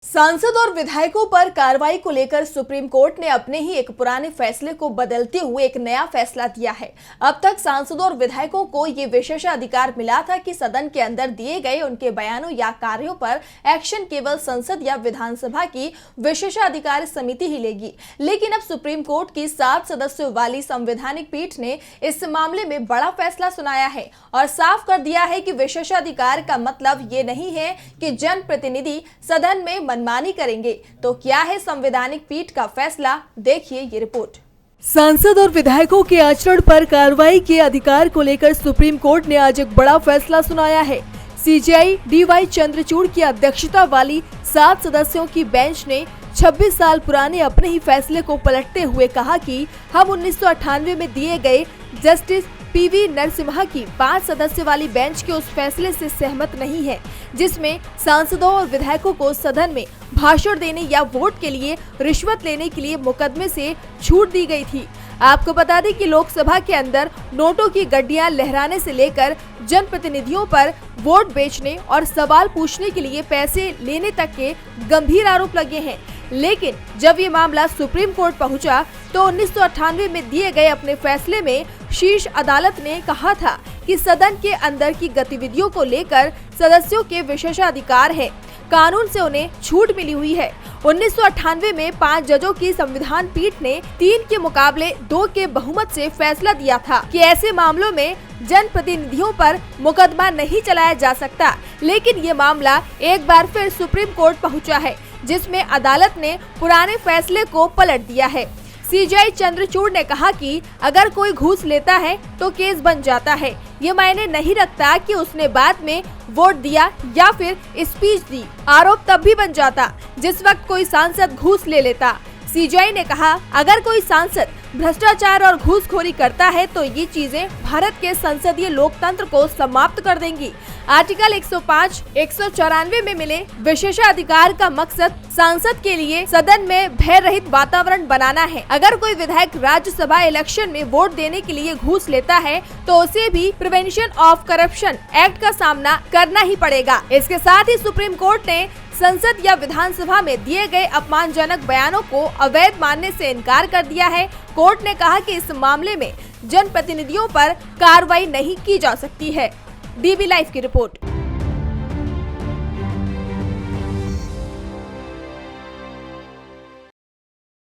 सांसद और विधायकों पर कार्रवाई को लेकर सुप्रीम कोर्ट ने अपने ही एक पुराने फैसले को बदलते हुए एक नया फैसला दिया है। अब तक सांसदों और विधायकों को ये विशेषाधिकार मिला था कि सदन के अंदर दिए गए उनके बयानों या कार्यों पर एक्शन केवल संसद या विधानसभा की विशेषाधिकार समिति ही लेगी। लेकिन अब सुप्रीम कोर्ट की 7 सदस्यों वाली संवैधानिक पीठ ने इस मामले में बड़ा फैसला सुनाया है और साफ कर दिया है कि विशेषाधिकार का मतलब ये नहीं है कि जनप्रतिनिधि सदन में मनमानी करेंगे। तो क्या है संवैधानिक पीठ का फैसला, देखिए ये रिपोर्ट। सांसद और विधायकों के आचरण पर कार्रवाई के अधिकार को लेकर सुप्रीम कोर्ट ने आज एक बड़ा फैसला सुनाया है। सीजेआई डीवाई चंद्रचूड़ की अध्यक्षता वाली 7 सदस्यों की बेंच ने 26 साल पुराने अपने ही फैसले को पलटते हुए कहा कि हम 1998 में दिए गए जस्टिस पीवी नरसिम्हा की 5 सदस्य वाली बेंच के उस फैसले से सहमत नहीं है, जिसमें सांसदों और विधायकों को सदन में भाषण देने या वोट के लिए रिश्वत लेने के लिए मुकदमे से छूट दी गई थी। आपको बता दें कि लोकसभा के अंदर नोटों की गड्डियां लहराने से लेकर जनप्रतिनिधियों पर वोट बेचने और सवाल पूछने के लिए पैसे लेने तक के गंभीर आरोप लगे हैं। लेकिन जब ये मामला सुप्रीम कोर्ट पहुंचा तो 1998 में दिए गए अपने फैसले में शीर्ष अदालत ने कहा था कि सदन के अंदर की गतिविधियों को लेकर सदस्यों के विशेषाधिकार है, कानून से उन्हें छूट मिली हुई है। 1998 में 5 जजों की संविधान पीठ ने 3 के मुकाबले 2 के बहुमत से फैसला दिया था कि ऐसे मामलों में जनप्रतिनिधियों पर मुकदमा नहीं चलाया जा सकता। लेकिन ये मामला एक बार फिर सुप्रीम कोर्ट पहुंचा है, जिसमें अदालत ने पुराने फैसले को पलट दिया है। सीजेआई चंद्रचूड़ ने कहा कि अगर कोई घूस लेता है तो केस बन जाता है। ये मायने नहीं रखता कि उसने बाद में वोट दिया या फिर स्पीच दी, आरोप तब भी बन जाता जिस वक्त कोई सांसद घूस ले लेता। सीजेआई ने कहा अगर कोई सांसद भ्रष्टाचार और घूसखोरी करता है तो ये चीजें भारत के संसदीय लोकतंत्र को समाप्त कर देंगी। आर्टिकल 105, 194 में मिले विशेषाधिकार का मकसद सांसद के लिए सदन में भय रहित वातावरण बनाना है। अगर कोई विधायक राज्यसभा इलेक्शन में वोट देने के लिए घूस लेता है तो उसे भी प्रिवेंशन ऑफ करप्शन एक्ट का सामना करना ही पड़ेगा। इसके साथ ही सुप्रीम कोर्ट ने संसद या विधानसभा में दिए गए अपमानजनक बयानों को अवैध मानने से इनकार कर दिया है। कोर्ट ने कहा कि इस मामले में जनप्रतिनिधियों पर कार्रवाई नहीं की जा सकती है। डीवी लाइव की रिपोर्ट।